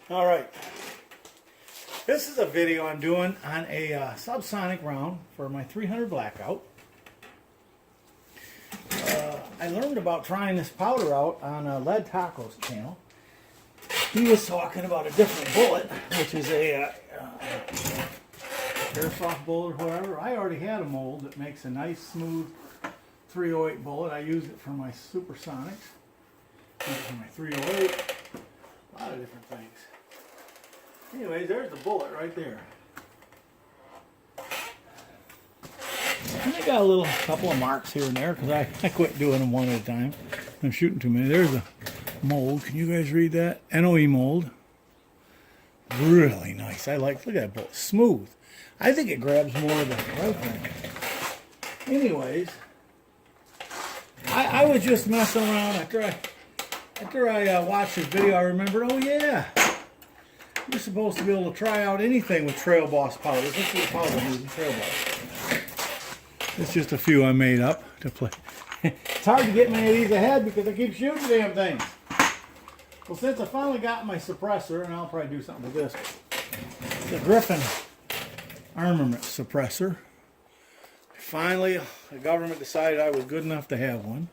All right, this is a video I'm doing on a subsonic round for my 300 Blackout. I learned about trying this powder out on Lead Taco's channel. He was talking about a different bullet, which is a airsoft bullet or whatever. I already had a mold that makes a nice smooth 308 bullet. I use it for my Supersonics, for my 308, a lot of different things. Anyways, there's the bullet right there. And I got a couple of marks here and there because I quit doing them one at a time. I'm shooting too many. There's a mold. Can you guys read that? NOE mold. Really nice. Look at that bullet. Smooth. I think it grabs more of the rifle. Anyways, I was just messing around after I watched this video. I remembered, oh yeah, you're supposed to be able to try out anything with TrailBoss powders. This is the powder I'm using, TrailBoss. It's just a few I made up to play. It's hard to get many of these ahead because I keep shooting damn things. Well, since I finally got my suppressor, and I'll probably do something with this, the Griffin armament suppressor. Finally, the government decided I was good enough to have one.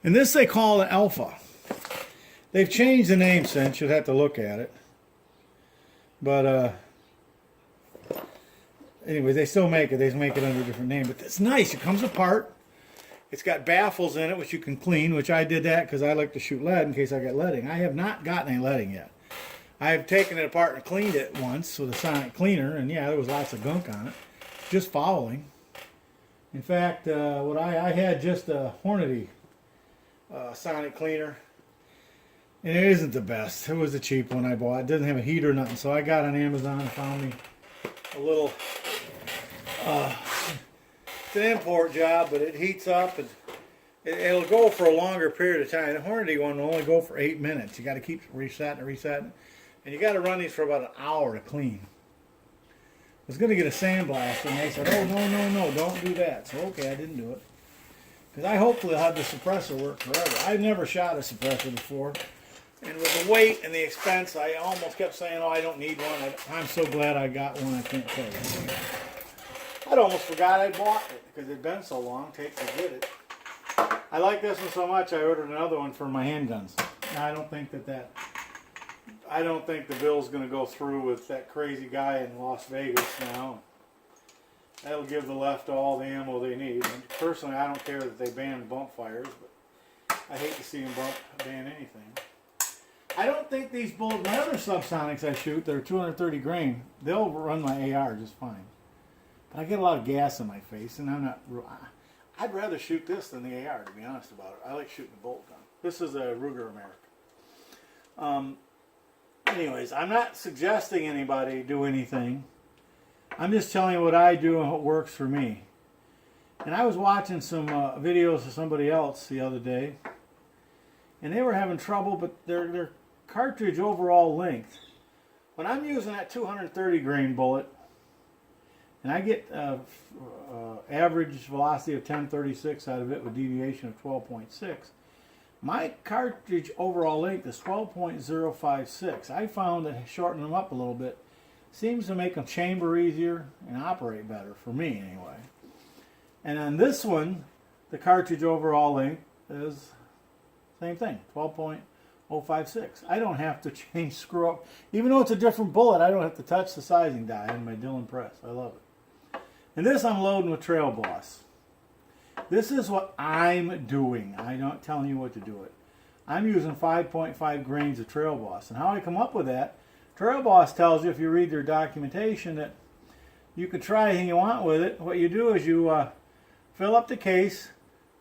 And this they call an Alpha. They've changed the name since. You'd have to look at it. But anyway, they still make it. They just make it under a different name. But it's nice. It comes apart. It's got baffles in it, which you can clean, which I did that because I like to shoot lead in case I get leading. I have not gotten any leading yet. I have taken it apart and cleaned it once with a sonic cleaner, and yeah, there was lots of gunk on it. Just fouling. In fact, I had just a Hornady sonic cleaner, and it isn't the best. It was a cheap one I bought. It doesn't have a heater or nothing, so I got on Amazon and found me a little, it's an import job, but it heats up, and it'll go for a longer period of time. The Hornady one will only go for 8 minutes. You got to keep resetting, and you got to run these for about an hour to clean. I was going to get a sandblaster, and they said, oh, no, don't do that. So, okay, I didn't do it. Because I hopefully will have the suppressor work forever. I've never shot a suppressor before. And with the weight and the expense, I almost kept saying, oh, I don't need one. I'm so glad I got one, I can't tell you. I'd almost forgot I bought it because it'd been so long, take to get it. I like this one so much, I ordered another one for my handguns. Now, I don't think the bill's going to go through with that crazy guy in Las Vegas now. That'll give the left all the ammo they need. And personally, I don't care that they ban bump fires, but I hate to see them ban anything. I don't think these bullets, my other subsonics I shoot, that are 230 grain, they'll run my AR just fine. But I get a lot of gas in my face, and I'd rather shoot this than the AR, to be honest about it. I like shooting the bolt gun. This is a Ruger America. Anyways, I'm not suggesting anybody do anything. I'm just telling you what I do and what works for me. And I was watching some videos of somebody else the other day, and they were having trouble, but their cartridge overall length. When I'm using that 230 grain bullet, and I get average velocity of 1036 out of it with deviation of 12.6, my cartridge overall length is 12.056. I found that shortening them up a little bit seems to make them chamber easier and operate better, for me anyway. And on this one, the cartridge overall length is same thing, 12.056. I don't have to screw up. Even though it's a different bullet, I don't have to touch the sizing die on my Dillon press. I love it. And this I'm loading with TrailBoss. This is what I'm doing. I'm not telling you what to do it. I'm using 5.5 grains of TrailBoss. And how I come up with that, TrailBoss tells you, if you read their documentation, that you can try anything you want with it. What you do is you fill up the case,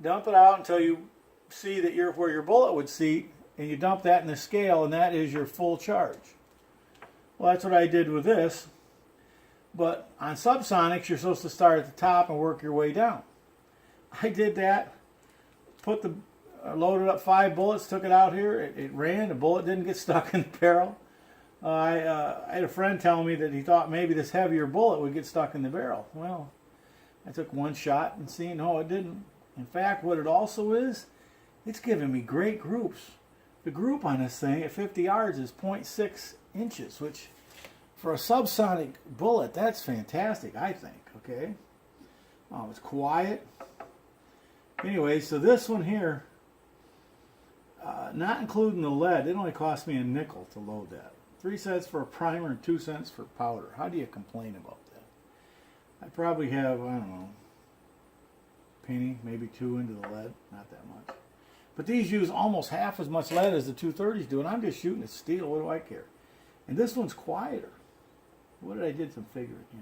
dump it out until you see that you're where your bullet would seat, and you dump that in the scale, and that is your full charge. Well, that's what I did with this. But on subsonics, you're supposed to start at the top and work your way down. I did that, loaded up 5 bullets, took it out here, it ran, the bullet didn't get stuck in the barrel. I had a friend tell me that he thought maybe this heavier bullet would get stuck in the barrel. Well, I took one shot and see, no, it didn't. In fact, what it also is, it's giving me great groups. the group on this thing at 50 yards is 0.6 inches, which for a subsonic bullet, that's fantastic, I think, okay? It's quiet. Anyway, so this one here, not including the lead, it only cost me a nickel to load that. 3 cents for a primer and 2 cents for powder. How do you complain about that? I probably have, I don't know, penny, maybe 2 into the lead, not that much. But these use almost half as much lead as the 230s do, and I'm just shooting at steel. What do I care? And this one's quieter. What did I did some figuring? Yeah.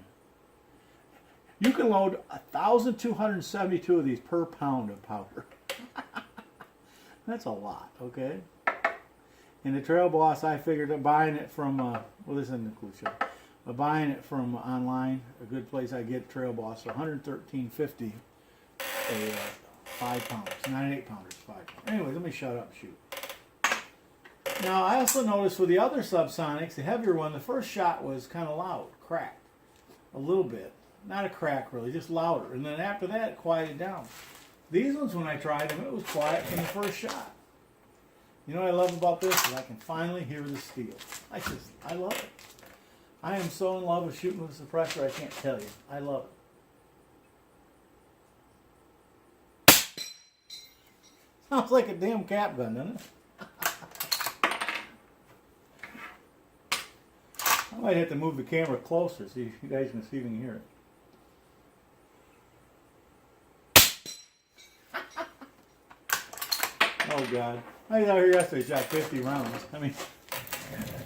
You can load 1,272 of these per pound of powder. That's a lot, okay? And the TrailBoss, I figured that buying it from, well, this isn't a cool show, but buying it from online, a good place I get TrailBoss, $113.50 a 5 pounders, 9 8-pounders, 5 pounders. Anyway, let me shut up and shoot. Now, I also noticed with the other Subsonics, the heavier one, the first shot was kind of loud, cracked a little bit. Not a crack really, just louder. And then after that, it quieted down. These ones, when I tried them, it was quiet from the first shot. You know what I love about this? Is I can finally hear the steel. I love it. I am so in love with shooting with a suppressor, I can't tell you. I love it. Sounds like a damn cap gun, doesn't it? I might have to move the camera closer so you guys can see if you can hear it. Oh God. I was out here yesterday, shot 50 rounds. I mean,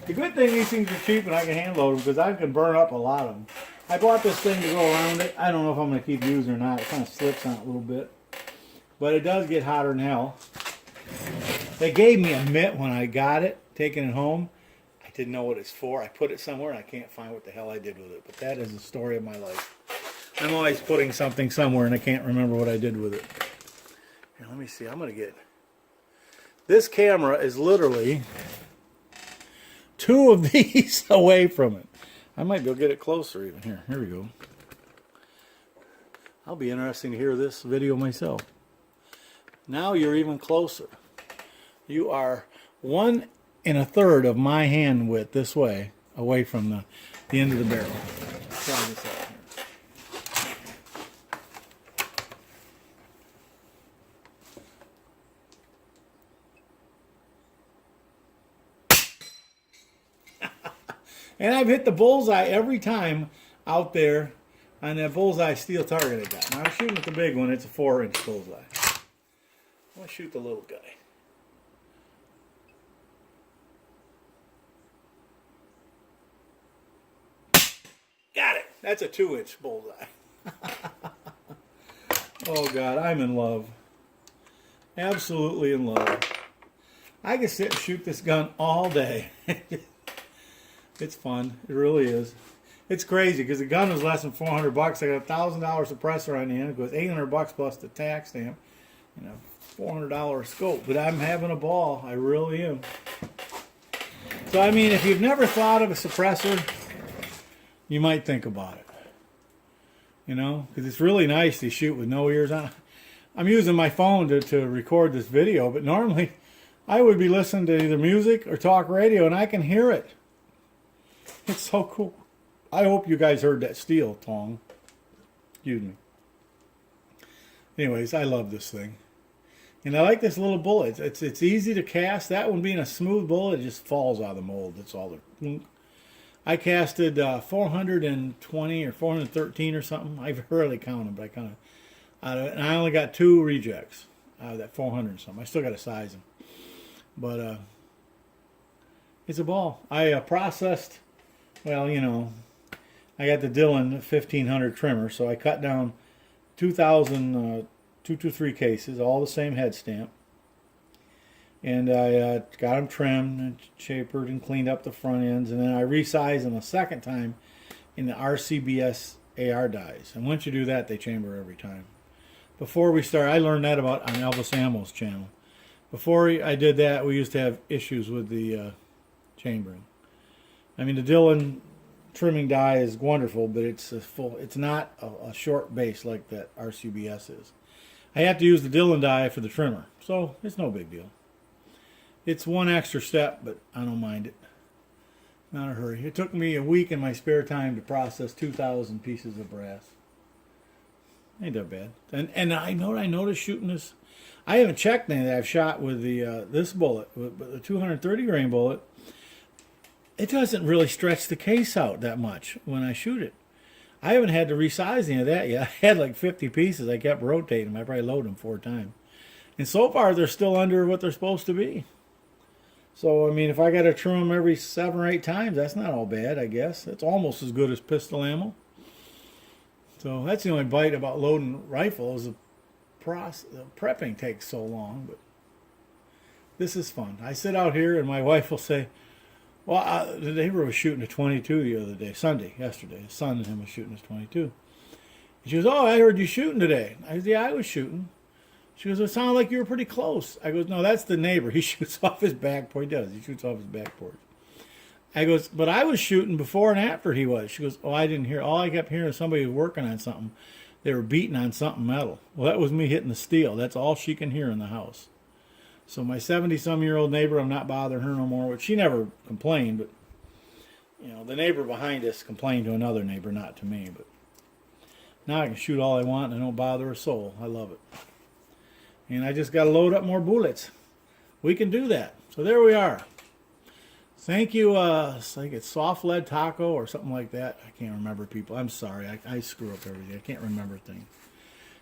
the good thing these things are cheap and I can hand load them because I can burn up a lot of them. I bought this thing to go around it. I don't know if I'm going to keep using it or not. It kind of slips on it a little bit. But it does get hotter than hell. They gave me a mitt when I got it, taking it home. I didn't know what it's for. I put it somewhere and I can't find what the hell I did with it. But that is the story of my life. I'm always putting something somewhere and I can't remember what I did with it. Here, let me see. I'm going to get... This camera is literally 2 of these away from it. I might be able to get it closer even. Here we go. I'll be interesting to hear this video myself. Now you're even closer. You are 1 1/3 of my hand width this way, away from the end of the barrel. Try this out here. And I've hit the bullseye every time out there on that bullseye steel target I got. Now I'm shooting with the big one. It's a 4-inch bullseye. I'm going to shoot the little guy. Got it. That's a 2-inch bullseye. Oh God, I'm in love. Absolutely in love. I can sit and shoot this gun all day. It's fun. It really is. It's crazy because the gun was less than $400. I got a $1,000 suppressor on the end. It goes $800 plus the tax stamp. You know, $400 scope. But I'm having a ball. I really am. So I mean, if you've never thought of a suppressor, you might think about it. You know, because it's really nice to shoot with no ears on. I'm using my phone to record this video, but normally I would be listening to either music or talk radio, and I can hear it. It's so cool. I hope you guys heard that steel tong. Excuse me. Anyways, I love this thing. And I like this little bullet. It's easy to cast. That one being a smooth bullet, it just falls out of the mold. That's all there. I casted 420 or 413 or something. I rarely count them, but I kind of out of it. And I only got 2 rejects out of that 400 or something. I still got to size them. But it's a ball. I processed... Well, you know, I got the Dillon 1500 trimmer, so I cut down 2,000 223 cases, all the same head stamp. And I got them trimmed and shapered and cleaned up the front ends, and then I resized them a second time in the RCBS AR dies. And once you do that, they chamber every time. Before we start, I learned that about on Elvis Ammo's channel. Before I did that, we used to have issues with the chambering. I mean, the Dillon trimming die is wonderful, but it's not a short base like that RCBS is. I have to use the Dillon die for the trimmer, so it's no big deal. It's one extra step, but I don't mind it. Not a hurry. It took me a week in my spare time to process 2,000 pieces of brass. Ain't that bad. And I know what I noticed shooting this. I haven't checked any that I've shot with the this bullet, with the 230 grain bullet. It doesn't really stretch the case out that much when I shoot it. I haven't had to resize any of that yet. I had like 50 pieces. I kept rotating them. I probably loaded them 4 times. And so far, they're still under what they're supposed to be. So, I mean, if I got to trim them every 7 or 8 times, that's not all bad, I guess. It's almost as good as pistol ammo. So that's the only bite about loading rifle is the prepping takes so long. But this is fun. I sit out here and my wife will say, well, the neighbor was shooting a 22 the other day, yesterday. His son and him was shooting his 22. And she goes, oh, I heard you shooting today. I said, yeah, I was shooting. She goes, it sounded like you were pretty close. I goes, no, that's the neighbor. He shoots off his back porch. He does. He shoots off his back porch. I goes, but I was shooting before and after he was. She goes, oh, I didn't hear. All I kept hearing is somebody was working on something. They were beating on something metal. Well, that was me hitting the steel. That's all she can hear in the house. So my 70-some-year-old neighbor, I'm not bothering her no more. Which she never complained, but you know, the neighbor behind us complained to another neighbor, not to me. But now I can shoot all I want and I don't bother a soul. I love it. And I just got to load up more bullets. We can do that. So there we are. Thank you. I think it's Soft Lead Taco or something like that. I can't remember, people. I'm sorry. I screw up everything. I can't remember things.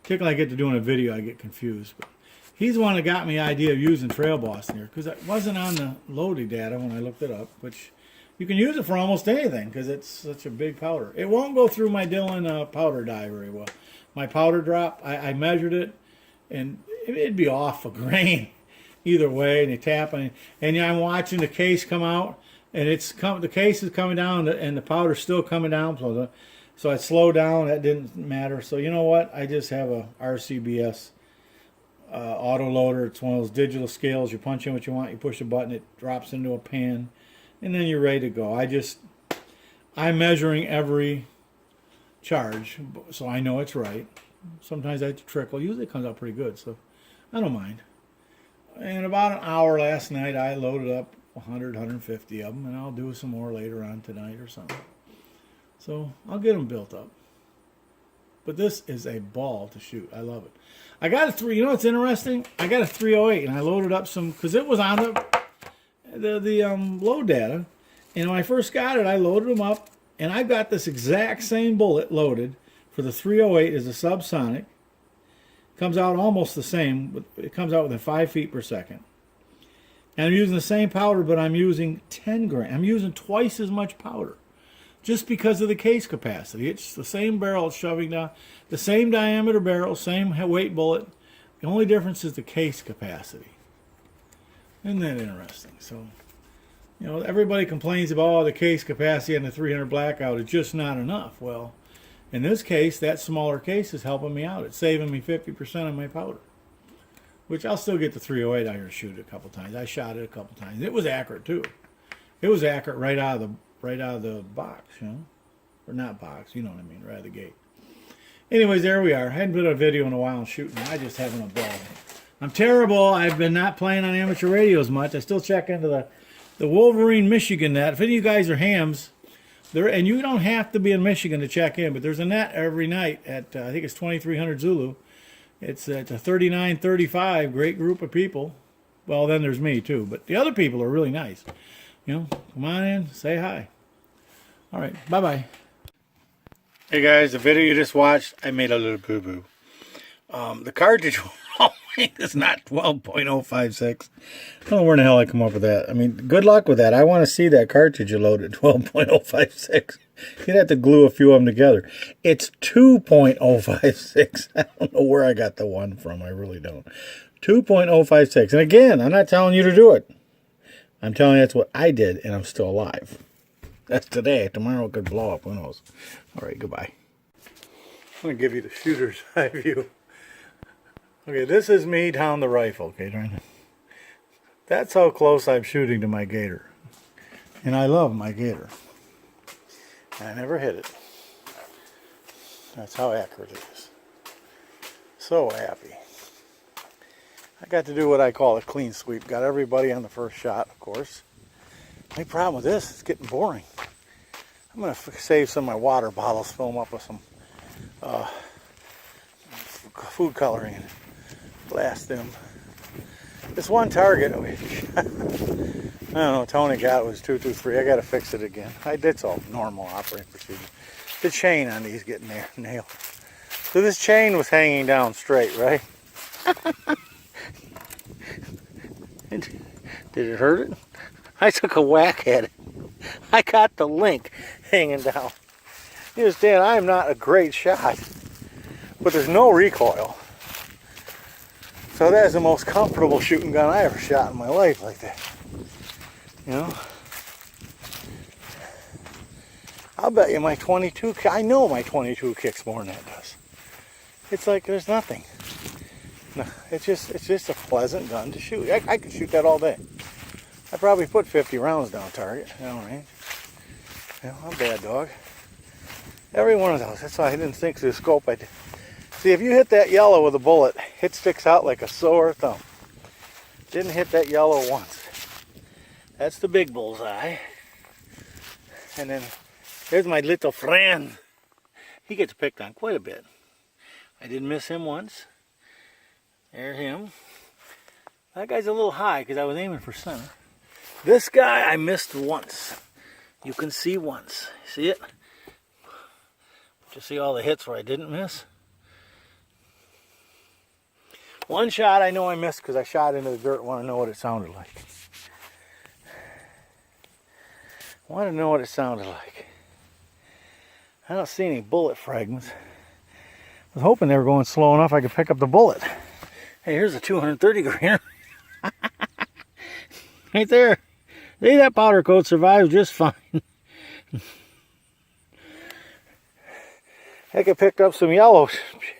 Particularly I get to doing a video, I get confused. But he's the one that got me the idea of using TrailBoss in here because it wasn't on the loading data when I looked it up, which you can use it for almost anything because it's such a big powder. It won't go through my Dillon powder dye very well. My powder drop, I measured it, and it'd be off a grain either way. And you tap and I'm watching the case come out, and the case is coming down, and the powder's still coming down. So I slowed down. That didn't matter. So you know what? I just have a RCBS auto loader. It's one of those digital scales. You punch in what you want. You push a button. It drops into a pan, and then you're ready to go. I'm measuring every charge, so I know it's right. Sometimes I have to trickle. Usually it comes out pretty good, so I don't mind. In about an hour last night, I loaded up 100, 150 of them, and I'll do some more later on tonight or something. So I'll get them built up. But this is a ball to shoot. I love it. I got a 3. You know what's interesting? I got a 308, and I loaded up some because it was on the load data. And when I first got it, I loaded them up, and I got this exact same bullet loaded for the 308 as a Subsonic. Comes out almost the same. It comes out within 5 feet per second. And I'm using the same powder, but I'm using 10 grain. I'm using twice as much powder. Just because of the case capacity. It's the same barrel it's shoving down. The same diameter barrel, same weight bullet. The only difference is the case capacity. Isn't that interesting? So, you know, everybody complains about the case capacity on the 300 Blackout is just not enough. Well, in this case, that smaller case is helping me out. It's saving me 50% of my powder. Which I'll still get the 308 out here to shoot it a couple times. I shot it a couple times. It was accurate too. It was accurate right out of the box, you know? Or not box, you know what I mean, right out of the gate. Anyways, there we are. I hadn't put a video in a while on shooting. I just having a ball. I'm terrible. I've been not playing on amateur radio as much. I still check into the Wolverine, Michigan net. If any of you guys are hams, and you don't have to be in Michigan to check in, but there's a net every night at, I think it's 2300 Zulu. It's a 3935, great group of people. Well, then there's me too, but the other people are really nice. You know, come on in, say hi. All right, bye-bye. Hey guys, the video you just watched, I made a little boo-boo. The cartridge is not 12.056. I don't know where in the hell I come up with that. I mean, good luck with that. I want to see that cartridge you loaded, 12.056. You'd have to glue a few of them together. It's 2.056. I don't know where I got the one from. I really don't. 2.056. And again, I'm not telling you to do it. I'm telling you that's what I did, and I'm still alive. That's today. Tomorrow it could blow up. Who knows? All right, goodbye. I'm going to give you the shooter's eye view. Okay, this is me down the rifle. Okay, that's how close I'm shooting to my gator. And I love my gator. I never hit it. That's how accurate it is. So happy. I got to do what I call a clean sweep. Got everybody on the first shot, of course. The problem with this, it's getting boring. I'm going to save some of my water bottles, fill them up with some food coloring and blast them. This one target, I don't know, Tony got was 223. I got to fix it again. It's all normal operating procedure. The chain on these getting there nailed. So this chain was hanging down straight, right? Did it hurt it? I took a whack at it. I got the link hanging down. You understand, I am not a great shot, but there's no recoil. So that is the most comfortable shooting gun I ever shot in my life like that. You know? I'll bet you my 22, I know my 22 kicks more than that does. It's like there's nothing. No, it's just a pleasant gun to shoot. I could shoot that all day. I probably put 50 rounds down target, range. You know, I'm a bad dog. Every one of those. That's why I didn't think through the scope. I did. See, if you hit that yellow with a bullet, it sticks out like a sore thumb. Didn't hit that yellow once. That's the big bullseye. And then there's my little friend. He gets picked on quite a bit. I didn't miss him once. There's him. That guy's a little high because I was aiming for center. This guy I missed once. You can see once. See it? Did you see all the hits where I didn't miss? One shot I know I missed because I shot into the dirt. Want to know what it sounded like. Want to know what it sounded like. I don't see any bullet fragments. I was hoping they were going slow enough I could pick up the bullet. Hey, here's a 230 grainer. Right there. See, that powder coat survives just fine. Heck, I picked up some yellow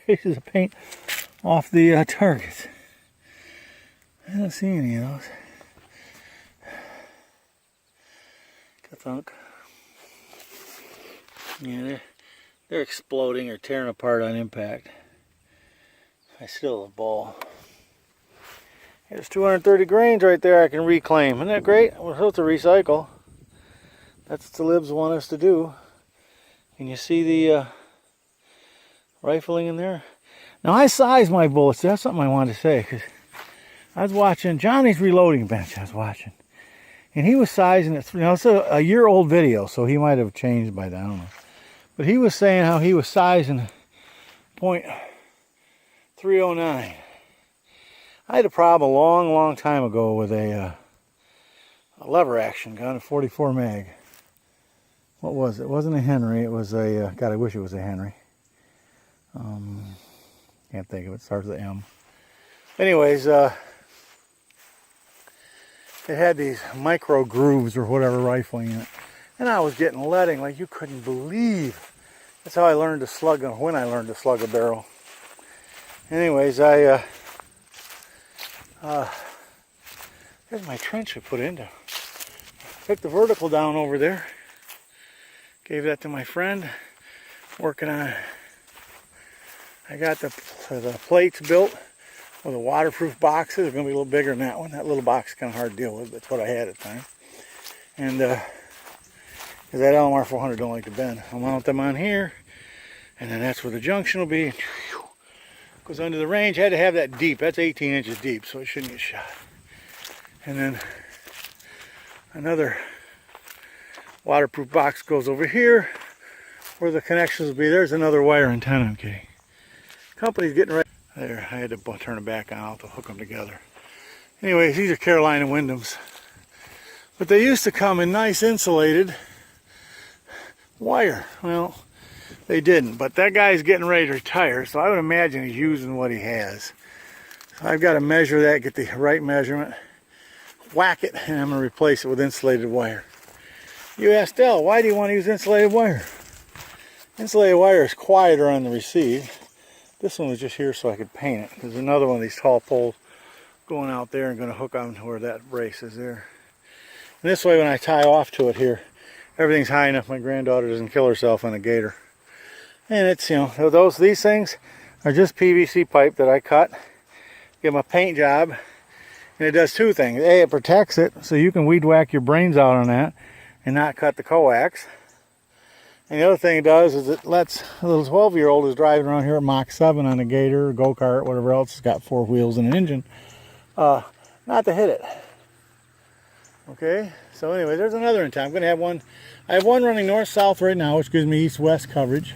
pieces of paint off the targets. I don't see any of those. Ka-thunk. Yeah, they're exploding or tearing apart on impact. I still have a ball. There's 230 grains right there I can reclaim. Isn't that great? We're supposed to recycle. That's what the libs want us to do. Can you see the rifling in there? Now I size my bullets. That's something I wanted to say. Because I was watching Johnny's reloading bench. I was watching. And he was sizing it. You know, it's a year-old video, so he might have changed by then. I don't know. But he was saying how he was sizing .309. I had a problem a long time ago with a lever action gun, a 44 mag. What was it? It wasn't a Henry. It was a, God, I wish it was a Henry. Can't think of it. It starts with M. Anyways, it had these micro grooves or whatever rifling in it. And I was getting leading like you couldn't believe. That's how I learned to slug, when I learned to slug a barrel. Anyways, there's my trench I put into. Took the vertical down over there. Gave that to my friend. Working on it. I got the plates built with the waterproof boxes. They're going to be a little bigger than that one. That little box is kind of hard to deal with. That's what I had at the time. And because that LMR 400 don't like to bend. I'll mount them on here. And then that's where the junction will be. Goes under the range. Had to have that deep. That's 18 inches deep, so it shouldn't get shot. And then another waterproof box goes over here where the connections will be. There's another wire antenna. Okay. Company's getting ready. There, I had to turn it back on. I'll have to hook them together. Anyways, these are Carolina Wyndhams. But they used to come in nice insulated wire. Well, they didn't. But that guy's getting ready to retire, so I would imagine he's using what he has. So I've got to measure that, get the right measurement, whack it, and I'm going to replace it with insulated wire. You ask Del, why do you want to use insulated wire? Insulated wire is quieter on the receive. This one was just here so I could paint it. There's another one of these tall poles going out there and going to hook on to where that brace is there. And this way when I tie off to it here, everything's high enough my granddaughter doesn't kill herself on a gator. And it's, you know, these things are just PVC pipe that I cut give them a paint job. And it does two things. A, it protects it, so you can weed whack your brains out on that and not cut the coax. And the other thing it does is it lets a little 12-year-old who's driving around here at Mach 7 on a Gator, go-kart, whatever else, it's got 4 wheels and an engine, not to hit it. Okay, so anyway, there's another in town. I'm going to have one. I have one running north-south right now, which gives me east-west coverage.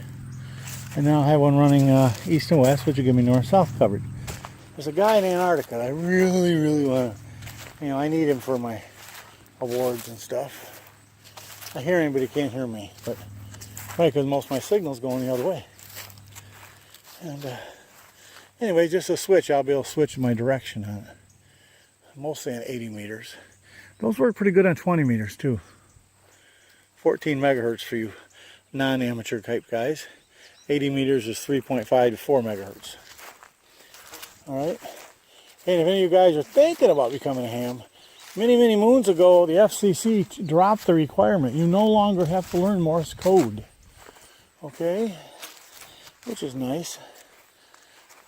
And now I have one running east and west, which will give me north-south coverage. There's a guy in Antarctica that I really, really want to, I need him for my awards and stuff. I hear him, but he can't hear me. But right, because most of my signal's going the other way. And anyway, just a switch, I'll be able to switch my direction on it. Mostly on 80 meters. Those work pretty good on 20 meters too. 14 megahertz for you non-amateur type guys. 80 meters is 3.5 to 4 megahertz. Alright. And if any of you guys are thinking about becoming a ham, many, many moons ago, the FCC dropped the requirement. You no longer have to learn Morse code. Okay? Which is nice.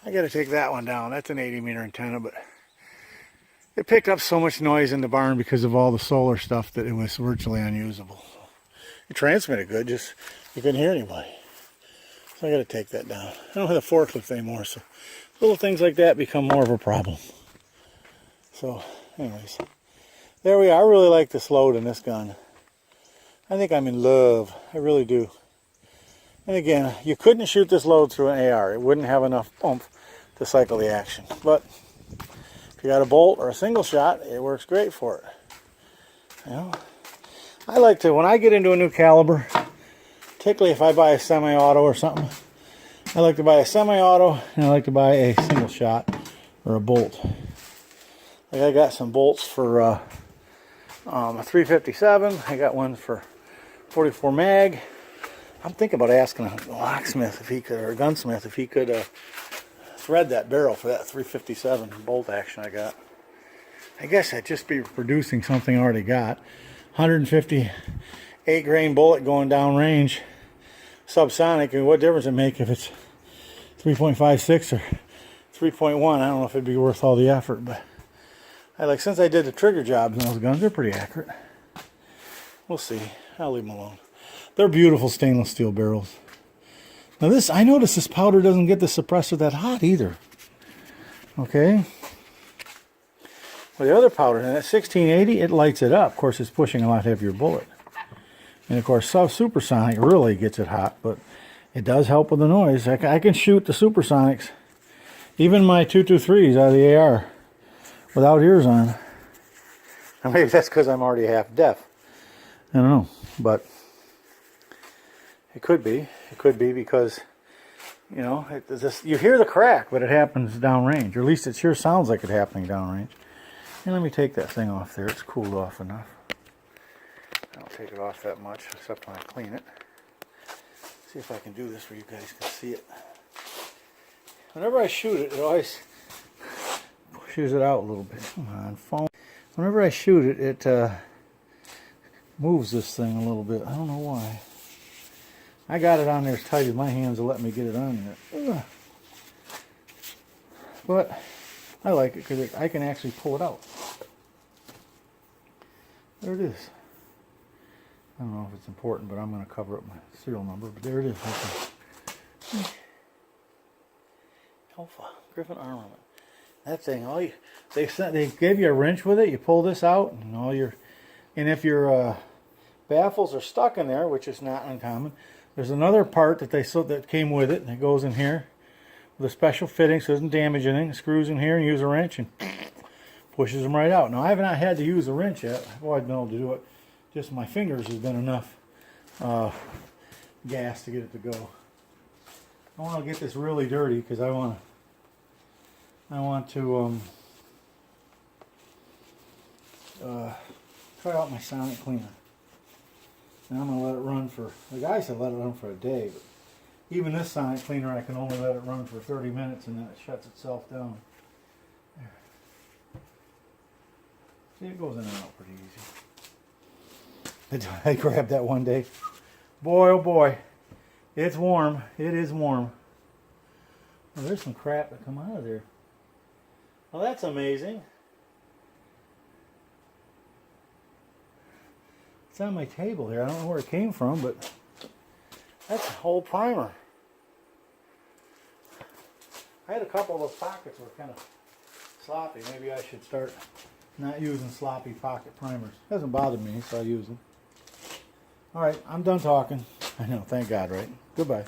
I got to take that one down. That's an 80 meter antenna, but it picked up so much noise in the barn because of all the solar stuff that it was virtually unusable. It transmitted good, just you couldn't hear anybody. So I got to take that down. I don't have the forklift anymore, so little things like that become more of a problem. So, anyways, there we are. I really like this load in this gun. I think I'm in love. I really do. And again, you couldn't shoot this load through an AR. It wouldn't have enough oomph to cycle the action. But if you got a bolt or a single shot, it works great for it. You know, I like to, when I get into a new caliber, particularly if I buy a semi-auto or something, I like to buy a semi-auto and I like to buy a single shot or a bolt. Like I got some bolts for a 357. I got one for 44 mag. I'm thinking about asking a locksmith if he could, or a gunsmith if he could thread that barrel for that 357 bolt action I got. I guess I'd just be producing something I already got. 158 grain bullet going down range. Subsonic, and what difference it make if it's 3.56 or 3.1? I don't know if it'd be worth all the effort, but since I did the trigger jobs in those guns, they're pretty accurate. We'll see. I'll leave them alone. They're beautiful stainless steel barrels. Now this, I noticed this powder doesn't get the suppressor that hot either. Okay. Well, the other powder, and that 1680, it lights it up. Of course, it's pushing a lot heavier bullet. And of course, Supersonic really gets it hot, but it does help with the noise. I can shoot the Supersonics, even my 223s out of the AR, without ears on. Now maybe that's because I'm already half deaf. I don't know, but it could be. It could be because, you know, you hear the crack, but it happens downrange, or at least it sure sounds like it happening downrange. And let me take that thing off there. It's cooled off enough. I don't take it off that much, except when I clean it. See if I can do this where you guys can see it. Whenever I shoot it, it always pushes it out a little bit. Come on, phone. Whenever I shoot it, it moves this thing a little bit. I don't know why. I got it on there as tight as my hands will let me get it on there. Ugh. But I like it because I can actually pull it out. There it is. I don't know if it's important, but I'm going to cover up my serial number. But there it is. Okay. Alpha Griffin Armament. That thing, they gave you a wrench with it. You pull this out, and if your baffles are stuck in there, which is not uncommon, there's another part that came with it, and it goes in here with a special fitting, so it doesn't damage anything. It screws in here, and use a wrench, and pushes them right out. Now I have not had to use a wrench yet. I've always been able to do it. Just my fingers has been enough gas to get it to go. I want to get this really dirty because I want to try out my sonic cleaner. And I'm going to let it run for, the guy said let it run for a day, but even this sonic cleaner I can only let it run for 30 minutes and then it shuts itself down. There. See, it goes in and out pretty easy. I grabbed that one day. Boy, oh boy. It's warm. It is warm. Well, there's some crap that come out of there. Well, that's amazing. It's on my table here. I don't know where it came from, but that's a whole primer. I had a couple of those pockets were kind of sloppy. Maybe I should start not using sloppy pocket primers. Doesn't bother me, so I use them. All right, I'm done talking. I know, thank God, right? Goodbye.